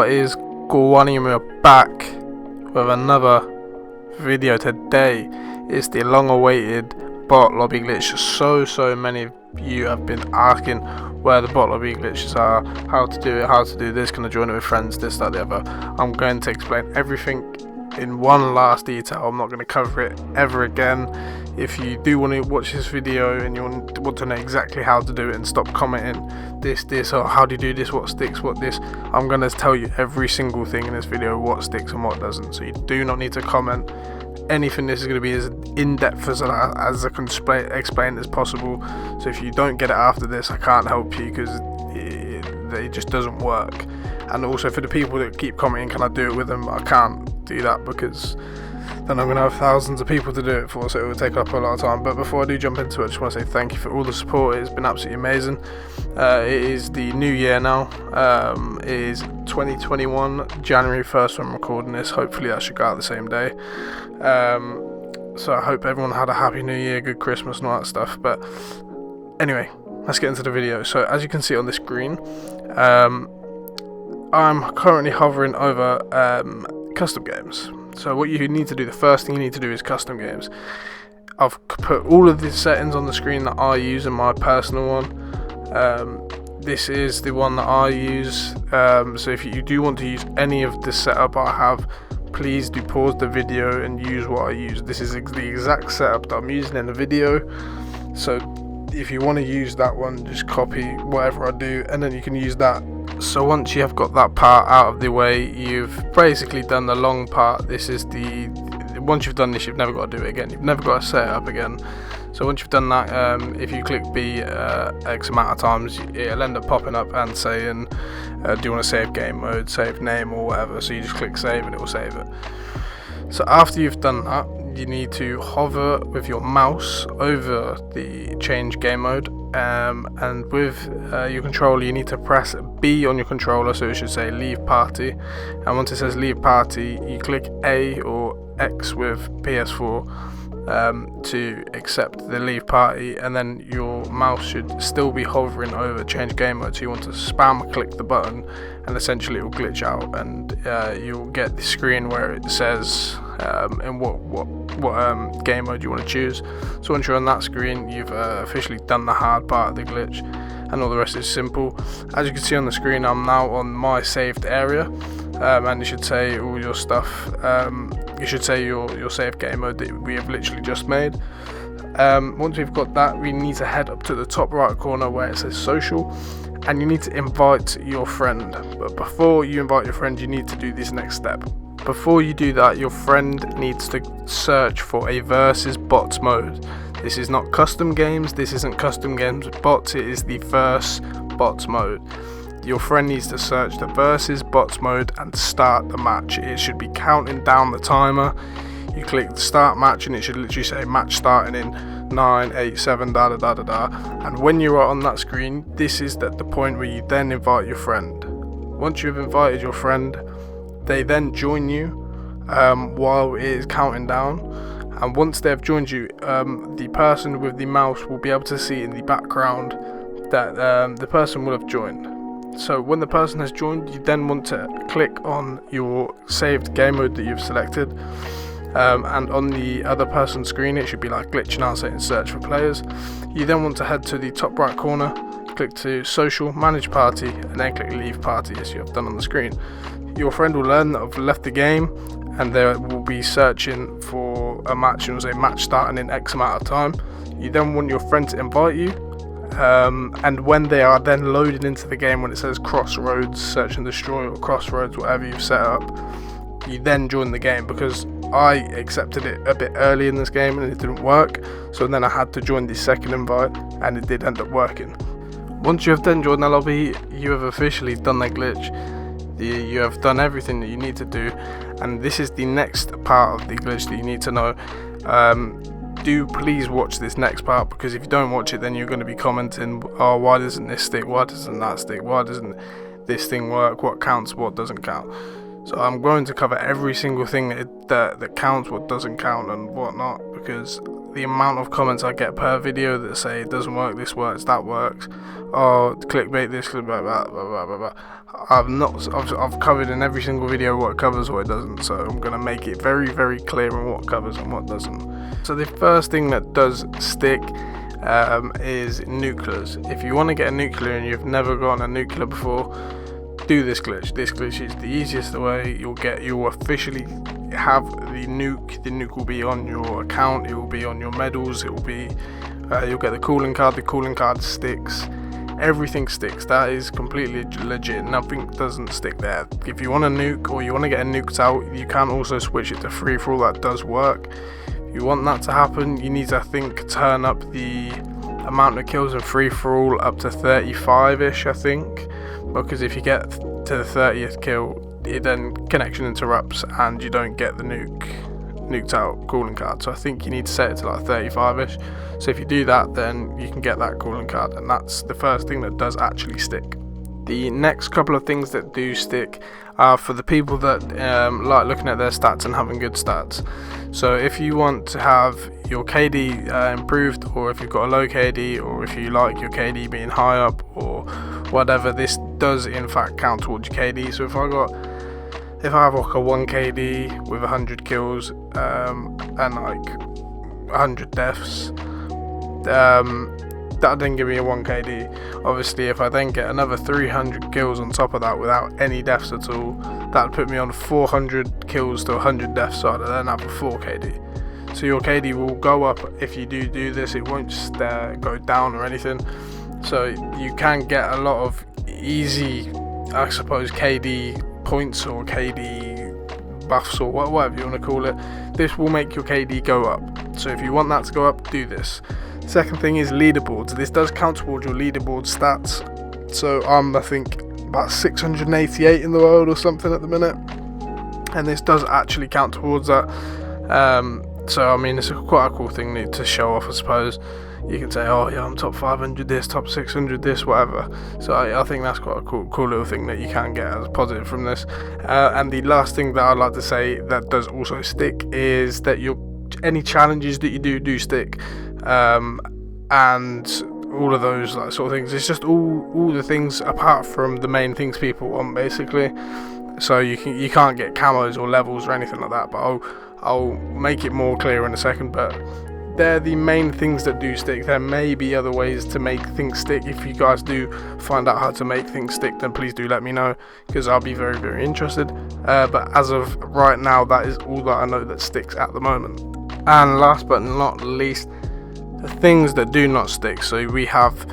What is going on? We're back with another video today. It's the long-awaited bot lobby glitch. So many of you have been asking where the bot lobby glitches are, how to do it, how to do this, can I join it with friends, this, that, the other. I'm going to explain everything in one last detail. I'm not going to cover it ever again. If you do want to watch this video and you want to know exactly how to do it and stop commenting this or how do you do this, what sticks, what this, I'm going to tell you every single thing in this video, what sticks and what doesn't. So you do not need to comment anything. This is going to be as in-depth as I can explain as possible. So if you don't get it after this, I can't help you, because it just doesn't work. And also for the people that keep commenting, can I do it with them? I can't do that, because then I'm going to have thousands of people to do it for, so it will take up a lot of time. But before I do jump into it, I just want to say thank you for all the support. It's been absolutely amazing. It is the new year now. It is 2021, January 1st when I'm recording this. Hopefully that should go out the same day. So I hope everyone had a happy new year, good Christmas and all that stuff. But anyway, let's get into the video. So as you can see on the screen, I'm currently hovering over custom games. So what you need to do, the first thing you need to do is custom games. I've put all of the settings on the screen that I use in my personal one. This is the one that I use. So if you do want to use any of the setup I have, please do pause the video and use what I use. This is the exact setup that I'm using in the video. So if you want to use that one, just copy whatever I do and then you can use that. So once you have got that part out of the way, you've basically done the long part. This is once you've done this, you've never got to do it again. You've never got to set it up again. So once you've done that, if you click B X amount of times, it'll end up popping up and saying, do you want to save game mode, save name or whatever. So you just click save and it will save it. So after you've done that, you need to hover with your mouse over the change game mode, and with your controller you need to press B on your controller, so it should say leave party, and once it says leave party you click A or X with PS4 to accept the leave party, and then your mouse should still be hovering over change game mode. So you want to spam click the button and essentially it will glitch out, and you'll get the screen where it says in what game mode you want to choose. So once you're on that screen, you've officially done the hard part of the glitch, and all the rest is simple. As you can see on the screen, I'm now on my saved area, and you should say all your stuff. You should say your saved game mode that we have literally just made. Once we've got that, we need to head up to the top right corner where it says social, and you need to invite your friend. But before you invite your friend, you need to do this next step. Before you do that, your friend needs to search for a versus bots mode. This is not custom games, this isn't custom games with bots, it is the versus bots mode. Your friend needs to search the versus bots mode and start the match. It should be counting down the timer. You click the start match and it should literally say match starting in 9, 8, 7, da da da da da. And when you are on that screen, this is the point where you then invite your friend. Once you've invited your friend, they then join you while it is counting down. And once they've joined you, the person with the mouse will be able to see in the background that the person will have joined. So when the person has joined, you then want to click on your saved game mode that you've selected, and on the other person's screen it should be like glitching out saying search for players. You then want to head to the top right corner, click to social, manage party, and then click leave party as you have done on the screen. Your friend will learn that I've left the game, and they will be searching for a match, and it will say match starting in X amount of time. You then want your friend to invite you, and when they are then loaded into the game, when it says crossroads, search and destroy, or crossroads, whatever you've set up, you then join the game. Because I accepted it a bit early in this game and it didn't work, so then I had to join the second invite and it did end up working. Once you have then joined the lobby, you have officially done the glitch. You have done everything that you need to do, and this is the next part of the glitch that you need to know. Do please watch this next part, because if you don't watch it then you're going to be commenting, oh, why doesn't this stick, why doesn't that stick, why doesn't this thing work, what counts, what doesn't count. So I'm going to cover every single thing that counts, what doesn't count and whatnot, because the amount of comments I get per video that say it doesn't work, this works, that works, oh, clickbait this, clickbait that, blah, blah, blah, blah. I've covered in every single video what covers, what it doesn't, so I'm going to make it very, very clear on what covers and what doesn't. So the first thing that does stick is nuclears. If you want to get a nuclear and you've never gotten a nuclear before, do this glitch. This glitch is the easiest way. You'll officially have the nuke. The nuke will be on your account, it will be on your medals, it will be you'll get the cooling card. The cooling card sticks. Everything sticks. That is completely legit. Nothing doesn't stick there. If you want a nuke or you want to get a nuked out, you can also switch it to free for all. That does work. If you want that to happen, you need to, I think, turn up the amount of kills in free for all up to 35ish, I think, because if you get to the 30th kill, it then connection interrupts and you don't get the nuked out cooling card. So I think you need to set it to like 35ish. So if you do that, then you can get that cooling card, and that's the first thing that does actually stick. The next couple of things that do stick are for the people that like looking at their stats and having good stats. So if you want to have your KD improved, or if you've got a low KD, or if you like your KD being high up or whatever, this does in fact count towards your KD. So if I have like a 1 KD with 100 kills and like 100 deaths, that didn't give me a 1 KD. Obviously, if I then get another 300 kills on top of that without any deaths at all, that would put me on 400 kills to 100 deaths, so I'd then have a 4 KD. So your KD will go up if you do this. It won't just go down or anything. So you can get a lot of easy, I suppose, KD points or KD buffs or whatever you want to call it. This will make your KD go up. So if you want that to go up, do this. Second thing is leaderboards. This does count towards your leaderboard stats. So I'm, I think, about 688 in the world or something at the minute, and this does actually count towards that. So I mean, it's quite a cool thing to show off, I suppose. You can say, oh yeah, I'm top 500 this, top 600 this, whatever. So I think that's quite a cool little thing that you can get as a positive from this. And the last thing that I'd like to say that does also stick is that any challenges that you do stick, and all of those like sort of things. It's just all the things apart from the main things people want, basically. So you can't get camos or levels or anything like that, but I'll make it more clear in a second. But they're the main things that do stick. There may be other ways to make things stick. If you guys do find out how to make things stick, then please do let me know, because I'll be very, very interested. But as of right now, that is all that I know that sticks at the moment. And last but not least, the things that do not stick. So we have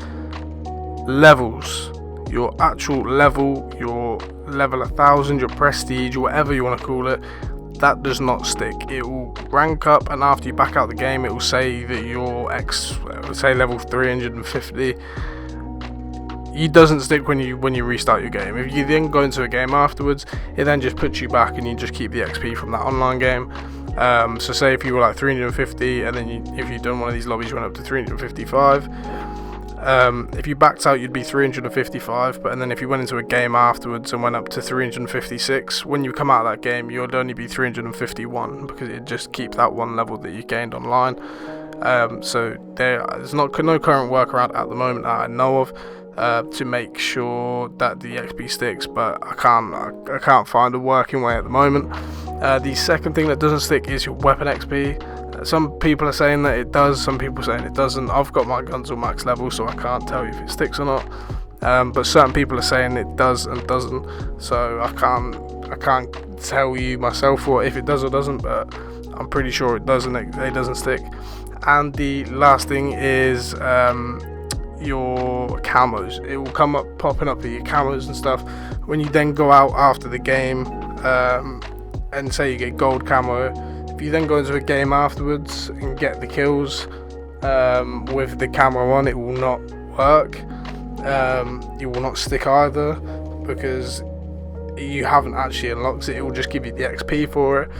levels. Your actual level, your level 1000, your prestige, whatever you want to call it, that does not stick. It will rank up, and after you back out the game, it will say that you're say level 350. It doesn't stick when you restart your game. If you then go into a game afterwards, it then just puts you back, and you just keep the XP from that online game. So say if you were like 350, and then if you'd done one of these lobbies, you went up to 355. If you backed out, you'd be 355, and then if you went into a game afterwards and went up to 356, when you come out of that game, you'd only be 351, because it just keeps that one level that you gained online. So there's no current workaround at the moment that I know of to make sure that the XP sticks, but I can't find a working way at the moment. The second thing that doesn't stick is your weapon XP. Some people are saying that it does, some people are saying it doesn't. I've got my guns on max level, so I can't tell you if it sticks or not. But certain people are saying it does and doesn't, so I can't tell you myself if it does or doesn't, but I'm pretty sure it does and it doesn't stick. And the last thing is your camos. It will come up popping up with your camos and stuff when you then go out after the game, and say you get gold camo. If you then go into a game afterwards and get the kills with the camo on, it will not work. It will not stick either, because you haven't actually unlocked it. It will just give you the XP for it.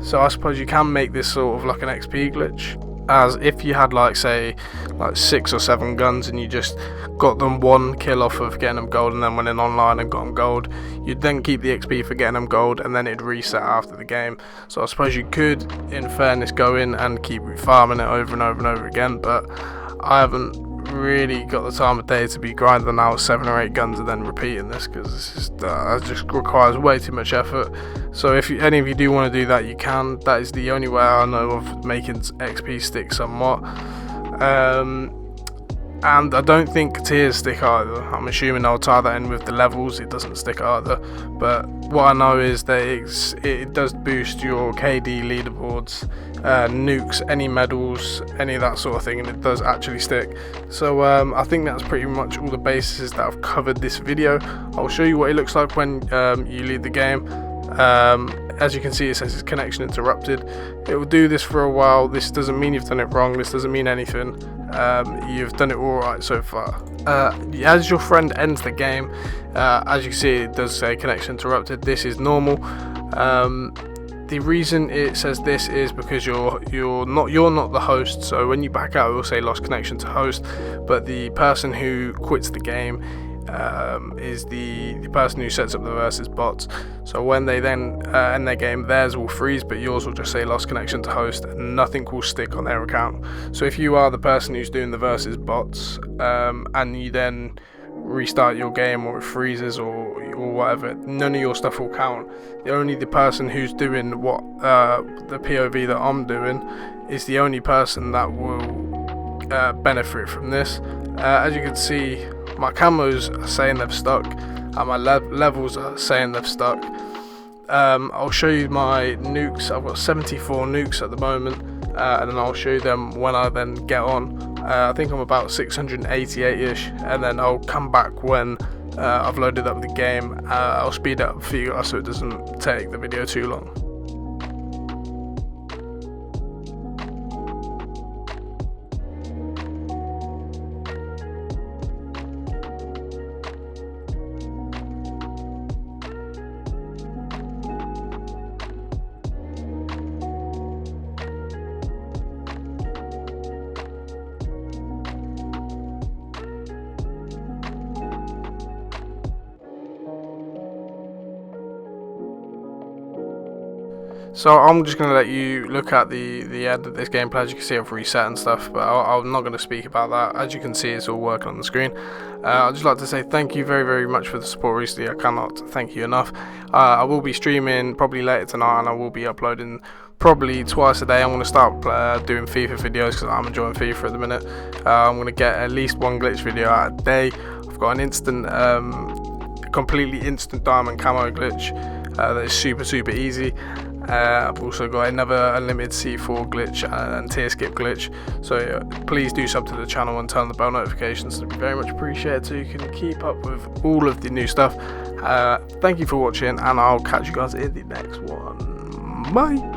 So I suppose you can make this sort of like an XP glitch. as if you had like 6 or 7 guns and you just got them 1 kill off of getting them gold and then went in online and got them gold, you'd then keep the XP for getting them gold and then it'd reset after the game. So I suppose you could, in fairness, go in and keep farming it over and over and over again, but I haven't really got the time of day to be grinding out 7 or 8 guns and then repeating this, because it just requires way too much effort. So if any of you do want to do that, you can. That is the only way I know of making XP stick somewhat. And I don't think tiers stick either. I'm assuming they'll tie that in with the levels. It doesn't stick either, but what I know is that it does boost your KD leaderboards, nukes, any medals, any of that sort of thing, and it does actually stick. So I think that's pretty much all the bases that I've covered this video. I'll show you what it looks like when you leave the game. As you can see, it says it's connection interrupted. It will do this for a while. This doesn't mean you've done it wrong. This doesn't mean anything. You've done it alright so far. As your friend ends the game, as you see, it does say connection interrupted. This is normal. The reason it says this is because you're not the host. So when you back out, it will say lost connection to host, but the person who quits the game is the person who sets up the versus bots. So when they then end their game, theirs will freeze, but yours will just say lost connection to host, and nothing will stick on their account. So if you are the person who's doing the versus bots, and you then restart your game, or it freezes or whatever, none of your stuff will count. The person who's doing what the POV that I'm doing is the only person that will benefit from this. As you can see, my camos are saying they've stuck, and my levels are saying they've stuck. I'll show you my nukes. I've got 74 nukes at the moment, and then I'll show you them when I then get on. I think I'm about 688-ish, and then I'll come back when I've loaded up the game. I'll speed it up for you guys so it doesn't take the video too long. So I'm just going to let you look at the end of this gameplay. As you can see, I've reset and stuff, but I'm not going to speak about that. As you can see, it's all working on the screen. I'd just like to say thank you very, very much for the support recently. I cannot thank you enough. I will be streaming probably later tonight, and I will be uploading probably twice a day. I'm going to start doing FIFA videos because I'm enjoying FIFA at the minute. I'm going to get at least 1 glitch video out a day. I've got an instant, completely instant diamond camo glitch that is super, super easy. I've also got another unlimited C4 glitch and tier skip glitch, so please do sub to the channel and turn the bell notifications. It'd be very much appreciated so you can keep up with all of the new stuff. Thank you for watching, and I'll catch you guys in the next one. Bye.